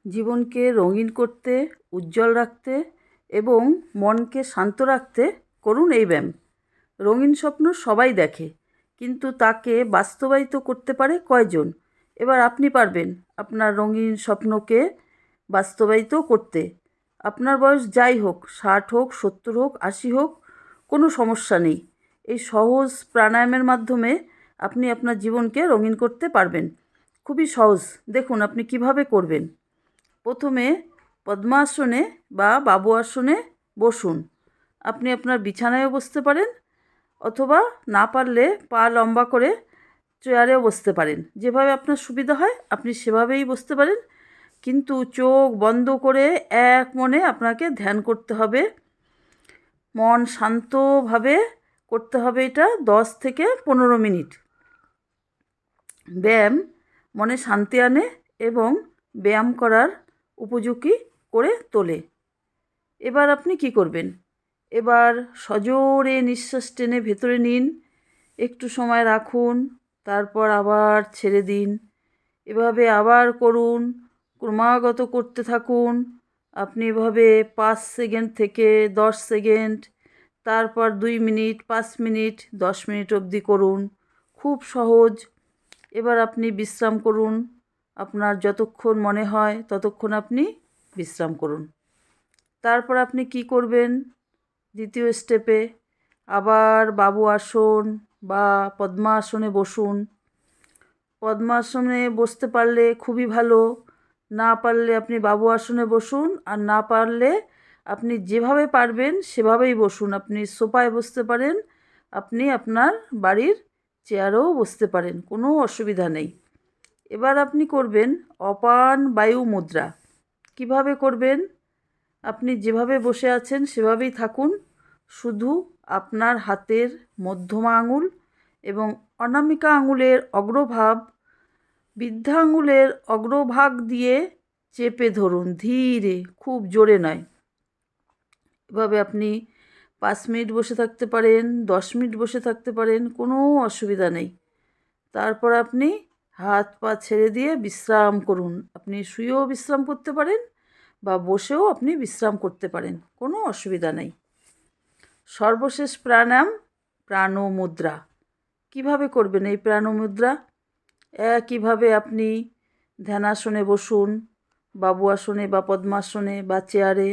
জীবনকে রঙিন করতে, উজ্জ্বল রাখতে এবং মনকে শান্ত রাখতে করুন এই ব্যায়াম। রঙিন স্বপ্ন সবাই দেখে, কিন্তু তাকে বাস্তবায়িত করতে পারে কয়জন? এবার আপনি পারবেন আপনার রঙিন স্বপ্নকে বাস্তবায়িত করতে। আপনার বয়স যাই হোক, 60 হোক, 70 হোক, 80 হোক, কোনো সমস্যা নেই। এই সহজ প্রাণায়ামের মাধ্যমে আপনি আপনার জীবনকে রঙিন করতে পারবেন। খুবই সহজ, দেখুন আপনি কিভাবে করবেন। প্রথমে পদ্মাসনে বা বাবু আসনে বসুন। আপনি আপনার বিছানায়ও বসতে পারেন, অথবা না পারলে পা লম্বা করে চেয়ারেও বসতে পারেন। যেভাবে আপনার সুবিধা হয় আপনি সেভাবেই বসতে পারেন, কিন্তু চোখ বন্ধ করে এক মনে আপনাকে ধ্যান করতে হবে। মন শান্তভাবে করতে হবে, এটা 10 থেকে 15 মিনিট। ব্যায়াম মনে শান্তি আনে এবং ব্যায়াম করার উপযোগী করে তোলে। এবার আপনি কি করবেন? এবার সজোরে নিঃশ্বাস টেনে ভেতরে নিন, একটু সময় রাখুন, তারপর আবার ছেড়ে দিন। এভাবে আবার করুন, ক্রমাগত করতে থাকুন। আপনি এভাবে 5 সেকেন্ড থেকে 10 সেকেন্ড, তারপর 2 মিনিট, 5 মিনিট, 10 মিনিট অবধি করুন। খুব সহজ। এবার আপনি বিশ্রাম করুন। আপনার যতক্ষণ মনে হয় ততক্ষণ আপনি বিশ্রাম করুন। তারপর আপনি কি করবেন? দ্বিতীয় স্টেপে আবার বাবু আসন বা পদ্মাসনে বসুন। পদ্মাসনে বসতে পারলে খুবই ভালো, না পারলে আপনি বাবু আসনে বসুন, আর না পারলে আপনি যেভাবে পারবেন সেভাবেই বসুন। আপনি সোফায় বসতে পারেন, আপনি আপনার বাড়ির চেয়ারেও বসতে পারেন, কোনো অসুবিধা নেই। এবার আপনি করবেন অপান বায়ু মুদ্রা। কিভাবে করবেন? আপনি যেভাবে বসে আছেন সেভাবেই থাকুন, শুধু আপনার হাতের মধ্যমা আঙুল এবং অনামিকা আঙুলের অগ্রভাগ বৃদ্ধা আঙুলের অগ্রভাগ দিয়ে চেপে ধরুন, ধীরে, খুব জোরে নয়। এভাবে আপনি 5 মিনিট বসে থাকতে পারেন, 10 মিনিট বসে থাকতে পারেন, কোনো অসুবিধা নেই। তারপর আপনি হাত পা ছেড়ে দিয়ে বিশ্রাম করুন। আপনি শুয়েও বিশ্রাম করতে পারেন বা বসেও আপনি বিশ্রাম করতে পারেন, কোনো অসুবিধা নেই। সর্বশেষ প্রাণায়াম প্রাণমুদ্রা। কিভাবে করবেন এই প্রাণমুদ্রা? একইভাবে আপনি ধ্যানাসনে বসুন, বাবু আসনে বা পদ্মাসনে বা চেয়ারে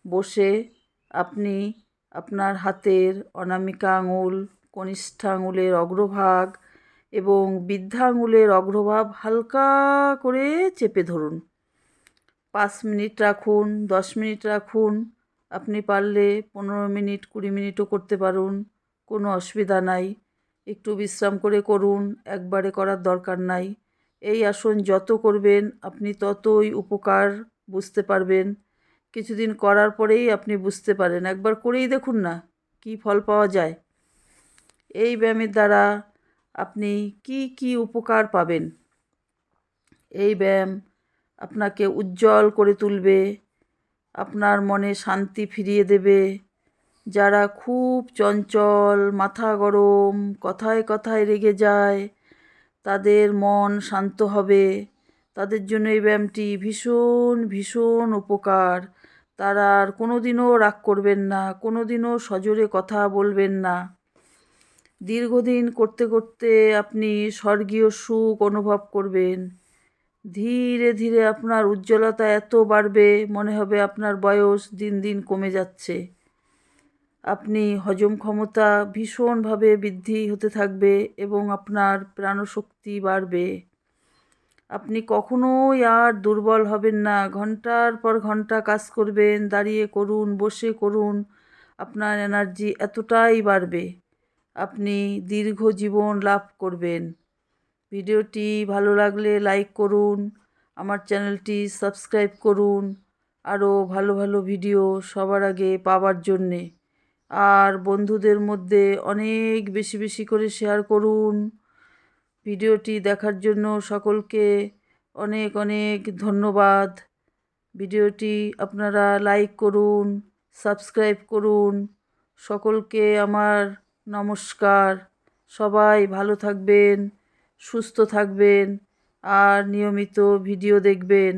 বসে আপনি আপনার হাতের অনামিকা আঙুল, কনিষ্ঠ আঙুলের অগ্রভাগ এবং বৃদ্ধা আঙুলের অগ্রভাগ হালকা করে চেপে ধরুন। 5 মিনিট রাখুন, 10 মিনিট রাখুন, আপনি পারলে 15 মিনিট, 20 মিনিটও করতে পারুন, কোনো অসুবিধা নাই। একটু বিশ্রাম করে করুন, একবারে করার দরকার নাই। এই আসন যত করবেন আপনি ততই উপকার বুঝতে পারবেন। কিছুদিন করার পরেই আপনি বুঝতে পারেন, একবার করেই দেখুন না কী ফল পাওয়া যায়। এই ব্যায়ামের দ্বারা আপনি কি কি উপকার পাবেন? এই ব্যায়াম আপনাকে উজ্জ্বল করে তুলবে, আপনার মনে শান্তি ফিরিয়ে দেবে। যারা খুব চঞ্চল, মাথা গরম, কথায় কথায় রেগে যায়, তাদের মন শান্ত হবে। তাদের জন্য এই ব্যায়ামটি ভীষণ ভীষণ উপকার। তারা আর কোনো দিনও রাগ করবেন না, কোনো দিনও সজোরে কথা বলবেন না। দীর্ঘদিন করতে করতে আপনি স্বর্গীয় সুখ অনুভব করবেন। ধীরে ধীরে আপনার উজ্জ্বলতা এত বাড়বে, মনে হবে আপনার বয়স দিন দিন কমে যাচ্ছে। আপনি হজম ক্ষমতা ভীষণভাবে বৃদ্ধি হতে থাকবে এবং আপনার প্রাণশক্তি বাড়বে। আপনি কখনোই আর দুর্বল হবেন না। ঘন্টার পর ঘন্টা কাজ করবেন, দাঁড়িয়ে করুন, বসে করুন, আপনার এনার্জি এতটাই বাড়বে, আপনি দীর্ঘ জীবন লাভ করবেন। ভিডিওটি ভালো লাগলে লাইক করুন, আমার চ্যানেলটি সাবস্ক্রাইব করুন আরও ভালো ভালো ভিডিও সবার আগে পাওয়ার জন্যে। আর বন্ধুদের মধ্যে অনেক বেশি বেশি করে শেয়ার করুন। ভিডিওটি দেখার জন্য সকলকে অনেক অনেক ধন্যবাদ। ভিডিওটি আপনারা লাইক করুন, সাবস্ক্রাইব করুন। সকলকে আমার নমস্কার। সবাই ভালো থাকবেন, সুস্থ থাকবেন আর নিয়মিত ভিডিও দেখবেন।